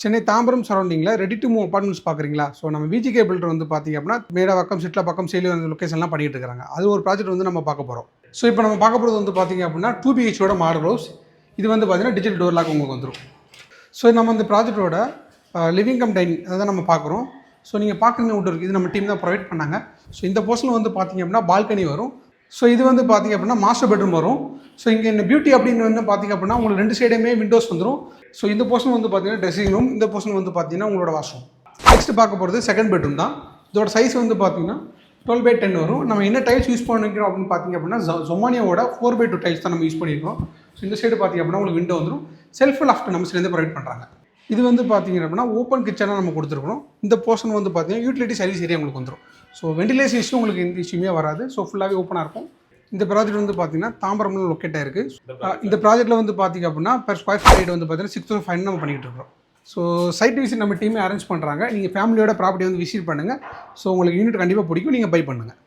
சென்னை தாம்பரம் சரௌண்டிங்கில் ready to move apartments பார்க்குறீங்களா? So நம்ம விஜிகே பில்டர் வந்து பார்த்திங்க அப்படின்னா மேடவாக்கம், சிட்லப்பாக்கம், சேலம் அந்த லொக்கேஷன்லாம் பண்ணிட்டு இருக்காங்க. அது ஒரு ப்ராஜெக்ட் வந்து நம்ம பார்க்க போகிறோம். ஸோ இப்போ நம்ம பார்க்க போகிறது வந்து பார்த்திங்க அப்படின்னா 2 BHK மாடல் ஹவுஸ். இது வந்து பார்த்திங்கன்னா டிஜிட்டல் டோர் லாக் உங்களுக்கு வந்துடும். ஸோ நம்ம இந்த ப்ராஜெக்டோட லிவிங் கம் டைனிங் அதை தான் நம்ம பார்க்குறோம். ஸோ நீங்கள் பார்க்குறீங்க உட் இருக்குது, இது நம்ம டீம் தான் ப்ரொவைட் பண்ணாங்க. ஸோ இந்த போர்ஷனில் வந்து பார்த்திங்க அப்படின்னா பால்கனி வரும். ஸோ இது வந்து பார்த்திங்க அப்படின்னா மாஸ்டர் பெட்ரூம் வரும். ஸோ இங்கே என்ன பியூட்டி அப்படின்னு வந்து பார்த்திங்க அப்படின்னா உங்களுக்கு 2 சைடுமே விண்டோஸ் வந்துடும். ஸோ இந்த போர்ஷன் வந்து பார்த்திங்கன்னா ட்ரெஸ்ஸிங் ரூம், இந்த போர்ஷன் வந்து பார்த்திங்கன்னா உங்களோட வாஷ்ரூம். நெக்ஸ்ட் பார்க்க போகிறது செகண்ட் பெட்ரூம் தான். இதோட சைஸ் வந்து பார்த்திங்கன்னா 12/10 வரும். நம்ம என்ன டைல்ஸ் யூஸ் பண்ணிக்கிறோம் அப்படின்னு பார்த்திங்க அப்படின்னா ஜொமானியோட 4/2 டைல்ஸ் தான் நம்ம யூஸ் பண்ணியிருக்கோம். ஸோ இந்த சைடு பார்த்திங்க அப்படின்னா உங்களுக்கு விண்டோ வந்துடும். செல்ஃப் லாஃப்ட் நம்ம சேர்ந்து ப்ரொவைட் பண்ணுறாங்க. இது வந்து பார்த்திங்க அப்படின்னா ஓப்பன் கிச்சனாக நம்ம கொடுத்துருக்கோம். இந்த போர்ஷன் வந்து பார்த்திங்கன்னா யூட்டிலிட்டி சர்வீஸ் ஏரியா உங்களுக்கு வந்துடும். ஸோ வெண்டிலேஷன் இஷ்யூ உங்களுக்கு எந்த இஷ்யூமே வராது. ஸோ ஃபுல்லாகவே ஓப்பனாக இருக்கும். இந்த ப்ராஜெக்ட் வந்து பார்த்தீங்கன்னா தாம்பரம்ல லொக்கேட் ஆயிருக்கு. இந்த ப்ராஜெக்ட்டில் வந்து பார்த்திங்க அப்படின்னா பெர் ஸ்கொயர் ஃபீட் வந்து பார்த்தீங்கன்னா 6,500 நம்ம பண்ணிகிட்டு இருக்கோம். ஸோ சைட் விசிட் நம்ம டீமே அரேஞ்ச் பண்ணுறாங்க. நீங்கள் ஃபேமிலியோட ப்ராப்பர்ட்டி வந்து விசிட் பண்ணுங்கள். ஸோ உங்களுக்கு யூனிட் கண்டிப்பாக பிடிக்கும், நீங்கள் பை பண்ணுங்கள்.